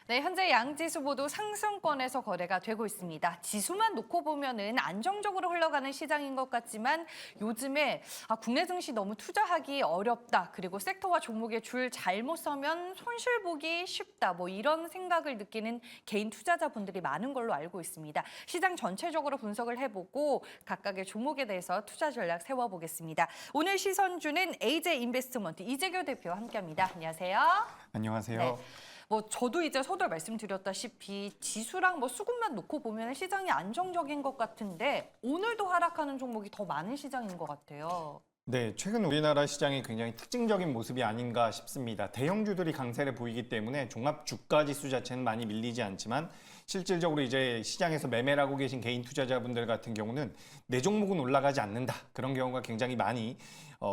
네, 현재 양지수 모두 상승권에서 거래가 되고 있습니다. 지수만 놓고 보면은 안정적으로 흘러가는 시장인 것 같지만 요즘에 국내 증시 너무 투자하기 어렵다. 그리고 섹터와 종목의 줄 잘못 서면 손실 보기 쉽다. 뭐 이런 생각을 느끼는 개인 투자자분들이 많은 걸로 알고 있습니다. 시장 전체적으로 분석을 해보고 각각의 종목에 대해서 투자 전략 세워보겠습니다. 오늘 시선주는 AJ 인베스트먼트 이재규 대표와 함께합니다. 안녕하세요. 안녕하세요. 네. 저도 이제 서두에 말씀드렸다시피 지수랑 수급만 놓고 보면 시장이 안정적인 것 같은데 오늘도 하락하는 종목이 더 많은 시장인 것 같아요. 네, 최근 우리나라 시장이 굉장히 특징적인 모습이 아닌가 싶습니다. 대형주들이 강세를 보이기 때문에 종합 주가 지수 자체는 많이 밀리지 않지만 실질적으로 이제 시장에서 매매를 하고 계신 개인 투자자분들 같은 경우는 내 종목은 올라가지 않는다. 그런 경우가 굉장히 많이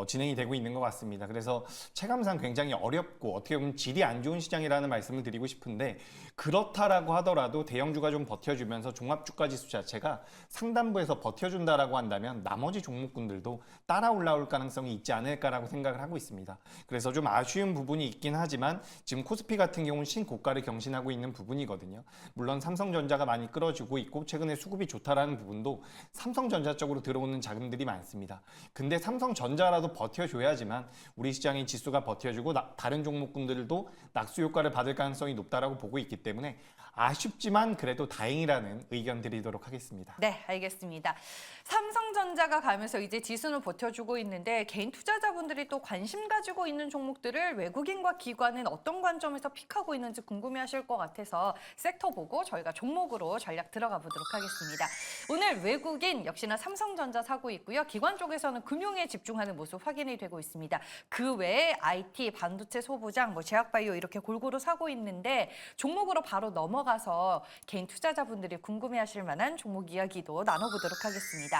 진행이 되고 있는 것 같습니다. 그래서 체감상 굉장히 어렵고 어떻게 보면 질이 안 좋은 시장이라는 말씀을 드리고 싶은데 그렇다라고 하더라도 대형주가 좀 버텨주면서 종합주가지수 자체가 상단부에서 버텨준다라고 한다면 나머지 종목군들도 따라 올라올 가능성이 있지 않을까라고 생각을 하고 있습니다. 그래서 좀 아쉬운 부분이 있긴 하지만 지금 코스피 같은 경우는 신고가를 경신하고 있는 부분이거든요. 물론 삼성전자가 많이 끌어주고 있고 최근에 수급이 좋다라는 부분도 삼성전자 쪽으로 들어오는 자금들이 많습니다. 근데 삼성전자라도 버텨줘야지만 우리 시장의 지수가 버텨주고 다른 종목군들도 낙수 효과를 받을 가능성이 높다라고 보고 있기 때문에 아쉽지만 그래도 다행이라는 의견 드리도록 하겠습니다. 네, 알겠습니다. 삼성전자가 가면서 이제 지수는 버텨주고 있는데 개인 투자자분들이 또 관심 가지고 있는 종목들을 외국인과 기관은 어떤 관점에서 픽하고 있는지 궁금해하실 것 같아서 섹터 보고 저희가 종목으로 전략 들어가 보도록 하겠습니다. 오늘 외국인 역시나 삼성전자 사고 있고요. 기관 쪽에서는 금융에 집중하는 모습 확인이 되고 있습니다. 그 외에 IT, 반도체 소부장, 제약바이오 이렇게 골고루 사고 있는데 종목으로 바로 넘어가서 개인 투자자분들이 궁금해하실 만한 종목 이야기도 나눠보도록 하겠습니다.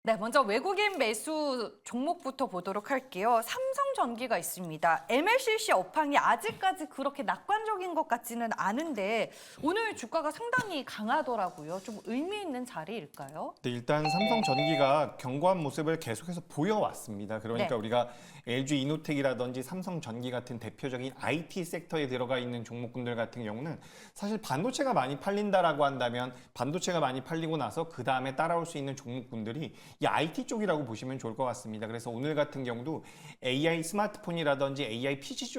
네, 먼저 외국인 매수 종목부터 보도록 할게요. 삼성전기가 있습니다. MLCC 업황이 아직까지 그렇게 낙관적인 것 같지는 않은데 오늘 주가가 상당히 강하더라고요. 좀 의미 있는 자리일까요? 네, 일단 삼성전기가 견고한 모습을 계속해서 보여왔습니다. 그러니까 네. 우리가 LG 이노텍이라든지 삼성전기 같은 대표적인 IT 섹터에 들어가 있는 종목군들 같은 경우는 사실 반도체가 많이 팔린다라고 한다면 반도체가 많이 팔리고 나서 그 다음에 따라올 수 있는 종목군들이 이 IT 쪽이라고 보시면 좋을 것 같습니다. 그래서 오늘 같은 경우도 AI 스마트폰이라든지 AI PC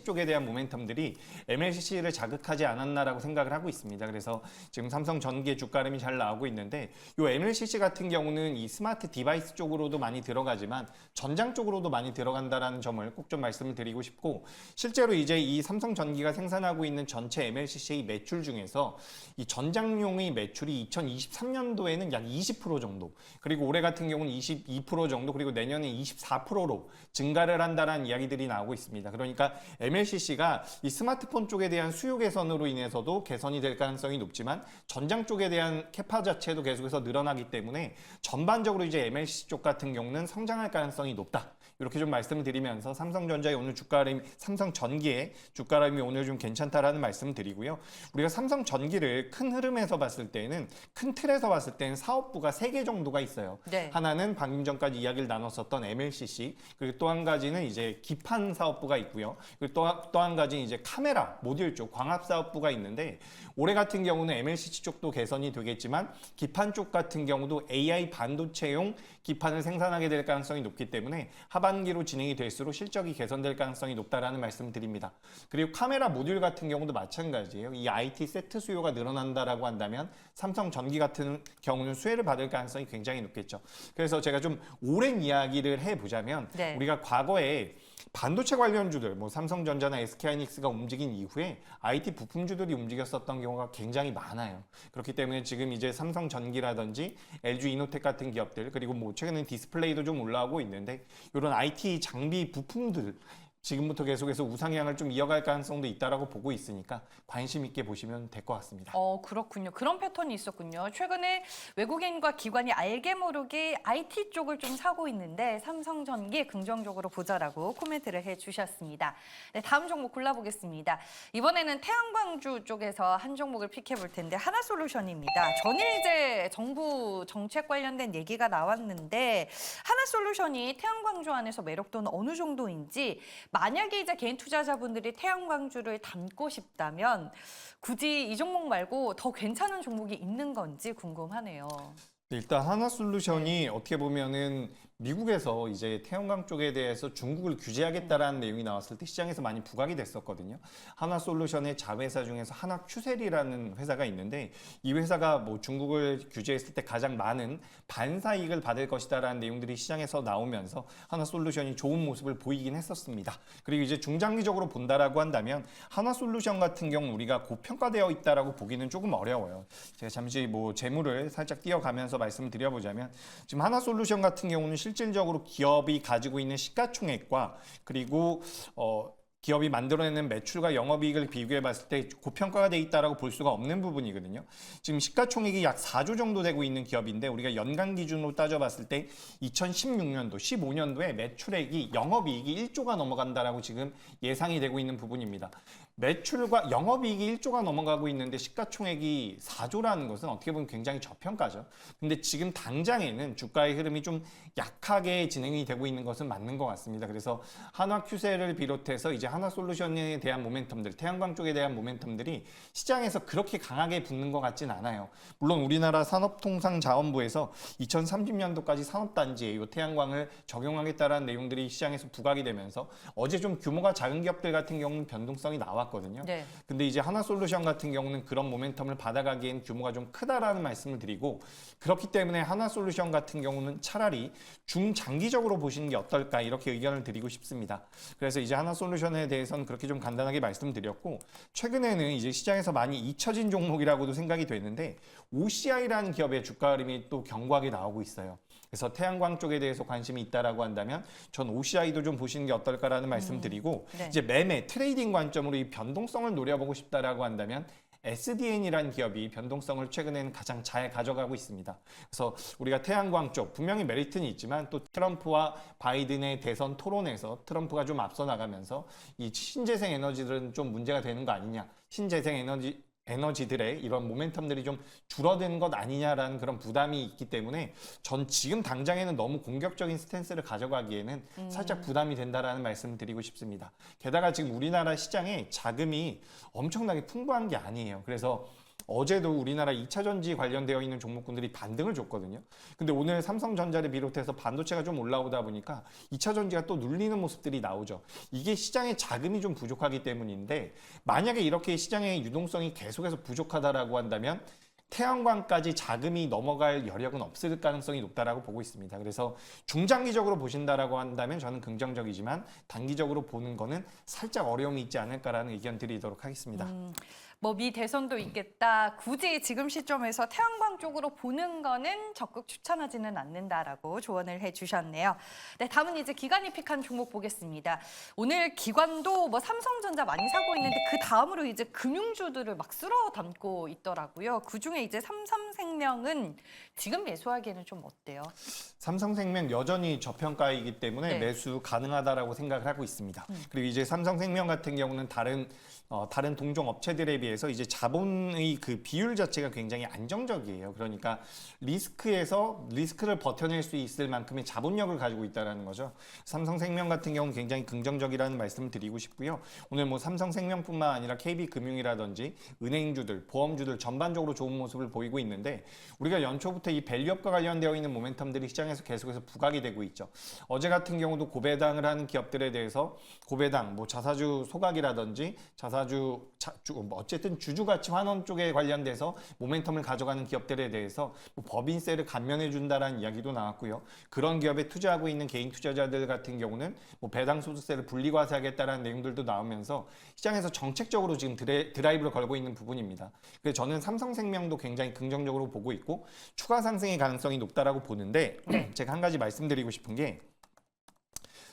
쪽에 대한 모멘텀들이 MLCC를 자극하지 않았나라고 생각을 하고 있습니다. 그래서 지금 삼성전기의 주가 흐름이 잘 나오고 있는데 이 MLCC 같은 경우는 이 스마트 디바이스 쪽으로도 많이 들어가지만 전장 쪽으로도 많이 들어간다라는 점을 꼭 좀 말씀을 드리고 싶고 실제로 이제 이 삼성전기가 생산하고 있는 전체 MLCC의 매출 중에서 이 전장용의 매출이 2023년도에는 약 20% 정도 그리고 올해 같은 경우는 22% 정도 그리고 내년에 24%로 증가를 한다는 이야기들이 나오고 있습니다. 그러니까 MLCC가 이 스마트폰 쪽에 대한 수요 개선으로 인해서도 개선이 될 가능성이 높지만 전장 쪽에 대한 캐파 자체도 계속해서 늘어나기 때문에 전반적으로 이제 MLCC 쪽 같은 경우는 성장할 가능성이 높다. 이렇게 좀 말씀을 드리면서 삼성전자의 오늘 삼성전기의 주가 흐름이 오늘 좀 괜찮다라는 말씀을 드리고요. 우리가 삼성전기를 큰 흐름에서 봤을 때는 큰 틀에서 봤을 때는 사업부가 3개 정도가 있어요. 네. 하나는 방금 전까지 이야기를 나눴었던 MLCC 그리고 또 한 가지는 이제 기판 사업부가 있고요. 그리고 또 한 가지는 이제 카메라 모듈 쪽 광합 사업부가 있는데 올해 같은 경우는 MLCC 쪽도 개선이 되겠지만 기판 쪽 같은 경우도 AI 반도체용 기판을 생산하게 될 가능성이 높기 때문에 하반기로 진행이 될수록 실적이 개선될 가능성이 높다라는 말씀을 드립니다. 그리고 카메라 모듈 같은 경우도 마찬가지예요. 이 IT 세트 수요가 늘어난다라고 한다면 삼성전기 같은 경우는 수혜를 받을 가능성이 굉장히 높겠죠. 그래서 제가 좀 오랜 이야기를 해보자면 네. 우리가 과거에 반도체 관련주들, 삼성전자나 SK하이닉스가 움직인 이후에 IT 부품주들이 움직였었던 경우가 굉장히 많아요. 그렇기 때문에 지금 이제 삼성전기라든지 LG 이노텍 같은 기업들, 그리고 최근에 디스플레이도 좀 올라오고 있는데 이런 IT 장비 부품들 지금부터 계속해서 우상향을 좀 이어갈 가능성도 있다라고 보고 있으니까 관심 있게 보시면 될 것 같습니다. 그렇군요. 그런 패턴이 있었군요. 최근에 외국인과 기관이 알게 모르게 IT 쪽을 좀 사고 있는데 삼성전기 긍정적으로 보자라고 코멘트를 해주셨습니다. 네, 다음 종목 골라보겠습니다. 이번에는 태양광주 쪽에서 한 종목을 픽해 볼 텐데 하나솔루션입니다. 전일 이제 정부 정책 관련된 얘기가 나왔는데 하나솔루션이 태양광주 안에서 매력도는 어느 정도인지 만약에 이제 개인 투자자분들이 태양광주를 담고 싶다면 굳이 이 종목 말고 더 괜찮은 종목이 있는 건지 궁금하네요. 일단 하나솔루션이 어떻게 보면은 미국에서 이제 태양광 쪽에 대해서 중국을 규제하겠다라는 내용이 나왔을 때 시장에서 많이 부각이 됐었거든요. 하나솔루션의 자회사 중에서 하나큐셀이라는 회사가 있는데 이 회사가 뭐 중국을 규제했을 때 가장 많은 반사이익을 받을 것이다라는 내용들이 시장에서 나오면서 하나솔루션이 좋은 모습을 보이긴 했었습니다. 그리고 이제 중장기적으로 본다라고 한다면 하나솔루션 같은 경우 우리가 고평가되어 있다라고 보기는 조금 어려워요. 제가 잠시 뭐 재무를 살짝 띄어가면서 말씀을 드려보자면 지금 하나솔루션 같은 경우는 실질적으로 기업이 가지고 있는 시가총액과 그리고 기업이 만들어내는 매출과 영업이익을 비교해 봤을 때 고평가가 돼 있다라고 볼 수가 없는 부분이거든요. 지금 시가총액이 약 4조 정도 되고 있는 기업인데 우리가 연간 기준으로 따져봤을 때 2016년도, 15년도에 매출액이 영업이익이 1조가 넘어간다라고 지금 예상이 되고 있는 부분입니다. 매출과 영업이익이 1조가 넘어가고 있는데 시가총액이 4조라는 것은 어떻게 보면 굉장히 저평가죠. 근데 지금 당장에는 주가의 흐름이 좀 약하게 진행이 되고 있는 것은 맞는 것 같습니다. 그래서 한화큐셀을 비롯해서 이제 하나솔루션에 대한 모멘텀들, 태양광 쪽에 대한 모멘텀들이 시장에서 그렇게 강하게 붙는 것 같진 않아요. 물론 우리나라 산업통상자원부에서 2030년도까지 산업단지에 이 태양광을 적용하겠다라는 내용들이 시장에서 부각이 되면서 어제 좀 규모가 작은 기업들 같은 경우는 변동성이 나왔거든요. 네. 근데 이제 하나솔루션 같은 경우는 그런 모멘텀을 받아가기엔 규모가 좀 크다라는 말씀을 드리고 그렇기 때문에 하나솔루션 같은 경우는 차라리 중장기적으로 보시는 게 어떨까 이렇게 의견을 드리고 싶습니다. 그래서 이제 하나솔루션에 대해서는 그렇게 좀 간단하게 말씀드렸고 최근에는 이제 시장에서 많이 잊혀진 종목이라고도 생각이 되는데 OCI라는 기업의 주가 흐름이 또 견고하게 나오고 있어요. 그래서 태양광 쪽에 대해서 관심이 있다라고 한다면 전 OCI도 좀 보시는 게 어떨까라는 말씀드리고 네. 이제 매매 트레이딩 관점으로 이 변동성을 노려보고 싶다라고 한다면 SDN이라는 기업이 변동성을 최근에는 가장 잘 가져가고 있습니다. 그래서 우리가 태양광 쪽 분명히 메리트는 있지만 또 트럼프와 바이든의 대선 토론에서 트럼프가 좀 앞서 나가면서 이 신재생 에너지들은 좀 문제가 되는 거 아니냐. 신재생 에너지들의 이런 모멘텀들이 좀 줄어드는 것 아니냐라는 그런 부담이 있기 때문에 전 지금 당장에는 너무 공격적인 스탠스를 가져가기에는 살짝 부담이 된다라는 말씀을 드리고 싶습니다. 게다가 지금 우리나라 시장에 자금이 엄청나게 풍부한 게 아니에요. 그래서 어제도 우리나라 2차 전지 관련되어 있는 종목군들이 반등을 줬거든요. 근데 오늘 삼성전자를 비롯해서 반도체가 좀 올라오다 보니까 2차 전지가 또 눌리는 모습들이 나오죠. 이게 시장에 자금이 좀 부족하기 때문인데 만약에 이렇게 시장의 유동성이 계속해서 부족하다라고 한다면 태양광까지 자금이 넘어갈 여력은 없을 가능성이 높다라고 보고 있습니다. 그래서 중장기적으로 보신다라고 한다면 저는 긍정적이지만 단기적으로 보는 거는 살짝 어려움이 있지 않을까라는 의견 드리도록 하겠습니다. 뭐 미 대선도 있겠다. 굳이 지금 시점에서 태양광 쪽으로 보는 거는 적극 추천하지는 않는다라고 조언을 해주셨네요. 네, 다음은 이제 기관이 픽한 종목 보겠습니다. 오늘 기관도 뭐 삼성전자 많이 사고 있는데 그 다음으로 이제 금융주들을 막 쓸어 담고 있더라고요. 그 중에 이제 삼성생명은 지금 매수하기에는 좀 어때요? 삼성생명 여전히 저평가이기 때문에 네. 매수 가능하다라고 생각을 하고 있습니다. 그리고 이제 삼성생명 같은 경우는 다른 동종 업체들에 비해서 이제 자본의 그 비율 자체가 굉장히 안정적이에요. 그러니까 리스크를 버텨낼 수 있을 만큼의 자본력을 가지고 있다는 거죠. 삼성생명 같은 경우는 굉장히 긍정적이라는 말씀을 드리고 싶고요. 오늘 뭐 삼성생명뿐만 아니라 KB금융이라든지 은행주들, 보험주들 전반적으로 좋은 모습을 보이고 있는데 우리가 연초부터 이 밸류업과 관련되어 있는 모멘텀들이 시장에서 계속해서 부각이 되고 있죠. 어제 같은 경우도 고배당을 하는 기업들에 대해서 고배당, 뭐 자사주 소각이라든지 어쨌든 주주가치 환원 쪽에 관련돼서 모멘텀을 가져가는 기업들에 대해서 뭐 법인세를 감면해 준다라는 이야기도 나왔고요. 그런 기업에 투자하고 있는 개인 투자자들 같은 경우는 뭐 배당 소득세를 분리과세하겠다라는 내용들도 나오면서 시장에서 정책적으로 지금 드라이브를 걸고 있는 부분입니다. 그래서 저는 삼성생명도 굉장히 긍정적으로 보고 있고 추가 상승의 가능성이 높다라고 보는데 제가 한 가지 말씀드리고 싶은 게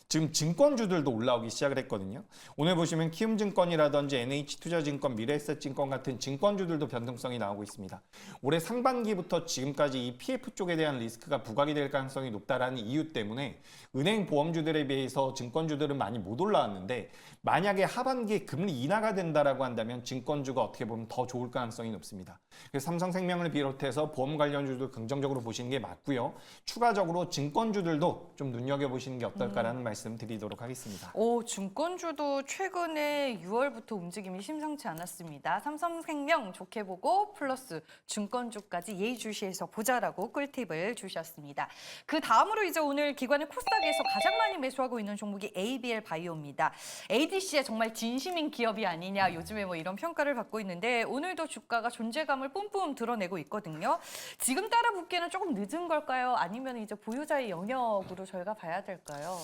지금 증권주들도 올라오기 시작을 했거든요. 오늘 보시면 키움증권이라든지 NH투자증권, 미래에셋증권 같은 증권주들도 변동성이 나오고 있습니다. 올해 상반기부터 지금까지 이 PF 쪽에 대한 리스크가 부각이 될 가능성이 높다라는 이유 때문에 은행 보험주들에 비해서 증권주들은 많이 못 올라왔는데 만약에 하반기에 금리 인하가 된다라고 한다면 증권주가 어떻게 보면 더 좋을 가능성이 높습니다. 그래서 삼성생명을 비롯해서 보험 관련주도 긍정적으로 보시는 게 맞고요. 추가적으로 증권주들도 좀 눈여겨보시는 게 어떨까라는 말씀 말씀드리도록 하겠습니다. 증권주도 최근에 6월부터 움직임이 심상치 않았습니다. 삼성생명 좋게 보고 플러스 증권주까지 예의주시해서 보자라고 꿀팁을 주셨습니다. 그 다음으로 이제 오늘 기관의 코스닥에서 가장 많이 매수하고 있는 종목이 ABL 바이오입니다. ADC에 정말 진심인 기업이 아니냐 요즘에 뭐 이런 평가를 받고 있는데 오늘도 주가가 존재감을 뿜뿜 드러내고 있거든요. 지금 따라 붙기는 조금 늦은 걸까요? 아니면 이제 보유자의 영역으로 저희가 봐야 될까요?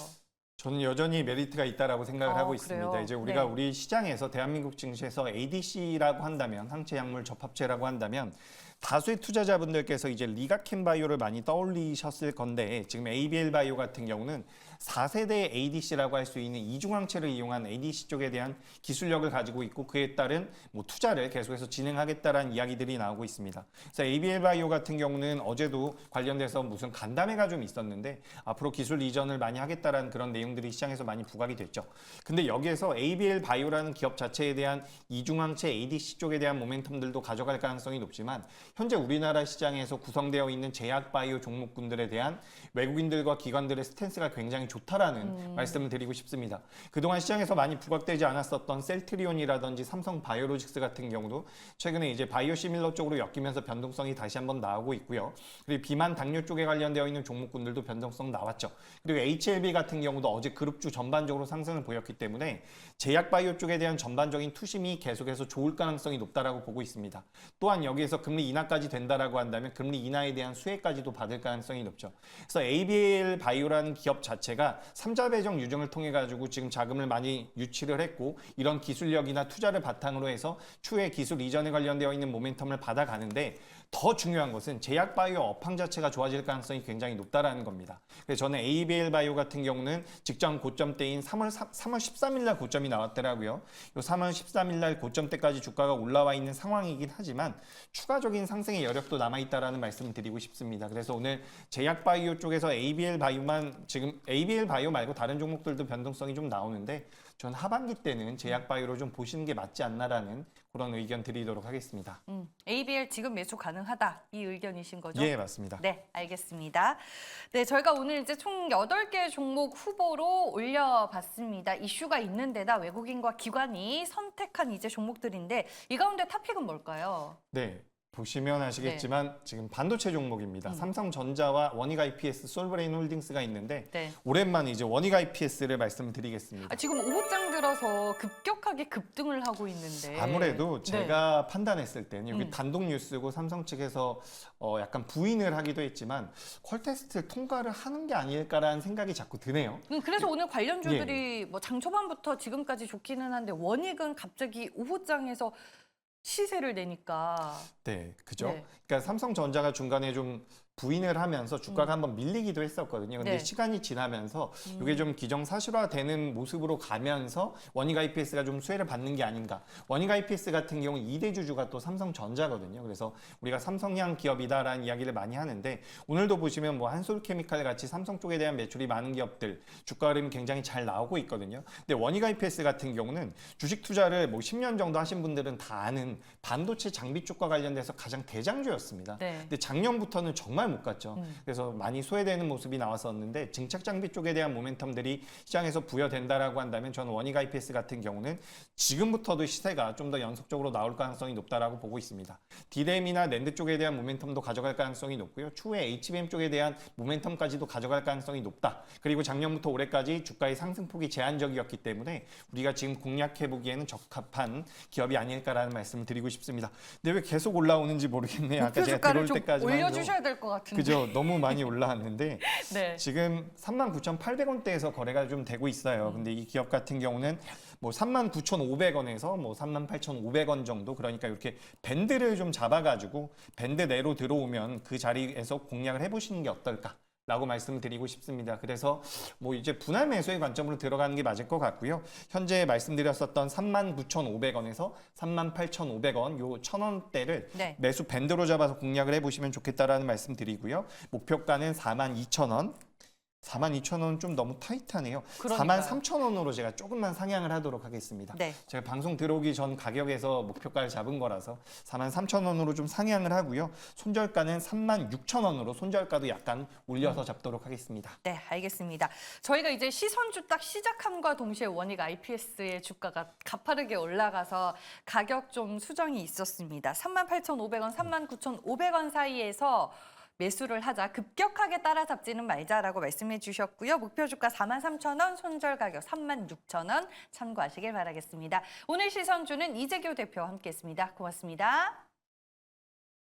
저는 여전히 메리트가 있다라고 생각을 하고 있습니다. 그래요? 이제 우리가 네. 우리 시장에서 대한민국 증시에서 ADC라고 한다면 항체 약물 접합체라고 한다면 다수의 투자자분들께서 이제 리가켄 바이오를 많이 떠올리셨을 건데 지금 ABL 바이오 같은 경우는 4세대 ADC라고 할 수 있는 이중항체를 이용한 ADC 쪽에 대한 기술력을 가지고 있고 그에 따른 뭐 투자를 계속해서 진행하겠다라는 이야기들이 나오고 있습니다. 그래서 ABL 바이오 같은 경우는 어제도 관련돼서 무슨 간담회가 좀 있었는데 앞으로 기술 이전을 많이 하겠다라는 그런 내용들이 시장에서 많이 부각이 됐죠. 근데 여기에서 ABL 바이오라는 기업 자체에 대한 이중항체 ADC 쪽에 대한 모멘텀들도 가져갈 가능성이 높지만 현재 우리나라 시장에서 구성되어 있는 제약 바이오 종목군들에 대한 외국인들과 기관들의 스탠스가 굉장히 좋다라는 말씀을 드리고 싶습니다. 그동안 시장에서 많이 부각되지 않았었던 셀트리온이라든지 삼성 바이오로직스 같은 경우도 최근에 이제 바이오 시밀러 쪽으로 엮이면서 변동성이 다시 한번 나오고 있고요. 그리고 비만 당뇨 쪽에 관련되어 있는 종목군들도 변동성 나왔죠. 그리고 HLB 같은 경우도 어제 그룹주 전반적으로 상승을 보였기 때문에 제약 바이오 쪽에 대한 전반적인 투심이 계속해서 좋을 가능성이 높다라고 보고 있습니다. 또한 여기에서 금리 인하까지 된다라고 한다면 금리 인하에 대한 수혜까지도 받을 가능성이 높죠. 그래서 ABL 바이오라는 기업 자체가 삼자 배정 유정을 통해 가지고 지금 자금을 많이 유치를 했고 이런 기술력이나 투자를 바탕으로 해서 추후에 기술 이전에 관련되어 있는 모멘텀을 받아가는데 더 중요한 것은 제약 바이오 업황 자체가 좋아질 가능성이 굉장히 높다라는 겁니다. 그래서 저는 ABL 바이오 같은 경우는 직전 고점대인 3월 13일 날 고점이 나왔더라고요. 요 3월 13일 날 고점대까지 주가가 올라와 있는 상황이긴 하지만 추가적인 상승의 여력도 남아있다라는 말씀을 드리고 싶습니다. 그래서 오늘 제약 바이오 쪽에서 ABL 바이오만 지금 ABL 바이오 말고 다른 종목들도 변동성이 좀 나오는데 전 하반기 때는 제약 바이오로 좀 보시는 게 맞지 않나라는 그런 의견 드리도록 하겠습니다. ABL 지금 매수 가능하다 이 의견이신 거죠? 예, 맞습니다. 네, 알겠습니다. 네, 저희가 오늘 이제 총 8개 종목 후보로 올려봤습니다. 이슈가 있는 데다 외국인과 기관이 선택한 이제 종목들인데 이 가운데 탑픽은 뭘까요? 네. 보시면 아시겠지만 지금 반도체 종목입니다. 삼성전자와 원익 IPS, 솔브레인 홀딩스가 있는데 네. 오랜만에 이제 원익 IPS를 말씀드리겠습니다. 지금 오후장 들어서 급격하게 급등을 하고 있는데 아무래도 네. 제가 판단했을 때는 여기 단독 뉴스고 삼성 측에서 약간 부인을 하기도 했지만 퀄테스트 통과를 하는 게 아닐까라는 생각이 자꾸 드네요. 그래서 오늘 관련주들이 뭐 장 초반부터 지금까지 좋기는 한데 원익은 갑자기 오후장에서 시세를 내니까 네, 그죠? 네. 그러니까 삼성전자가 중간에 좀 부인을 하면서 주가가 한번 밀리기도 했었거든요. 근데 네. 시간이 지나면서 이게 좀 기정사실화되는 모습으로 가면서 원익 IPS가 좀 수혜를 받는 게 아닌가. 원익 IPS 같은 경우 2대 주주가 또 삼성전자거든요. 그래서 우리가 삼성향 기업이다라는 이야기를 많이 하는데 오늘도 보시면 뭐 한솔케미칼 같이 삼성 쪽에 대한 매출이 많은 기업들 주가 흐름이 굉장히 잘 나오고 있거든요. 근데 원익 IPS 같은 경우는 주식 투자를 뭐 10년 정도 하신 분들은 다 아는 반도체 장비 쪽과 관련돼서 가장 대장주였습니다. 네. 근데 작년부터는 정말 못 갔죠. 그래서 많이 소외되는 모습이 나왔었는데 증착 장비 쪽에 대한 모멘텀들이 시장에서 부여된다라고 한다면 저는 원익 IPS 같은 경우는 지금부터도 시세가 좀 더 연속적으로 나올 가능성이 높다라고 보고 있습니다. D램이나 낸드 쪽에 대한 모멘텀도 가져갈 가능성이 높고요. 추후에 HBM 쪽에 대한 모멘텀까지도 가져갈 가능성이 높다. 그리고 작년부터 올해까지 주가의 상승폭이 제한적이었기 때문에 우리가 지금 공략해 보기에는 적합한 기업이 아닐까라는 말씀을 드리고 싶습니다. 근데 왜 계속 올라오는지 모르겠네요. 아까 목표 제가 주가를 들어올 좀 때까지만 해도 올려주셔야 될 것 같은데. 그죠? 너무 많이 올라왔는데 네. 지금 39,800원대에서 거래가 좀 되고 있어요. 근데 이 기업 같은 경우는 뭐 39,500원에서 뭐 38,500원 정도 그러니까 이렇게 밴드를 좀 잡아가지고 밴드 내로 들어오면 그 자리에서 공략을 해보시는 게 어떨까? 라고 말씀드리고 싶습니다. 그래서 뭐 이제 분할 매수의 관점으로 들어가는 게 맞을 것 같고요. 현재 말씀드렸었던 39,500원에서 38,500원 요 1,000원대를 네. 매수 밴드로 잡아서 공략을 해보시면 좋겠다라는 말씀 드리고요. 목표가는 42,000원. 42,000원 좀 너무 타이트하네요. 그러니까요. 43,000원으로 제가 조금만 상향을 하도록 하겠습니다. 네. 제가 방송 들어오기 전 가격에서 목표가를 잡은 거라서 43,000원으로 좀 상향을 하고요. 손절가는 36,000원으로 손절가도 약간 올려서 잡도록 하겠습니다. 네, 알겠습니다. 저희가 이제 시선주 딱 시작함과 동시에 원익 IPS의 주가가 가파르게 올라가서 가격 좀 수정이 있었습니다. 38,500원, 39,500원 사이에서 매수를 하자, 급격하게 따라잡지는 말자라고 말씀해 주셨고요. 목표 주가 43,000원, 손절 가격 36,000원 참고하시길 바라겠습니다. 오늘 시선주는 이재교 대표와 함께했습니다. 고맙습니다.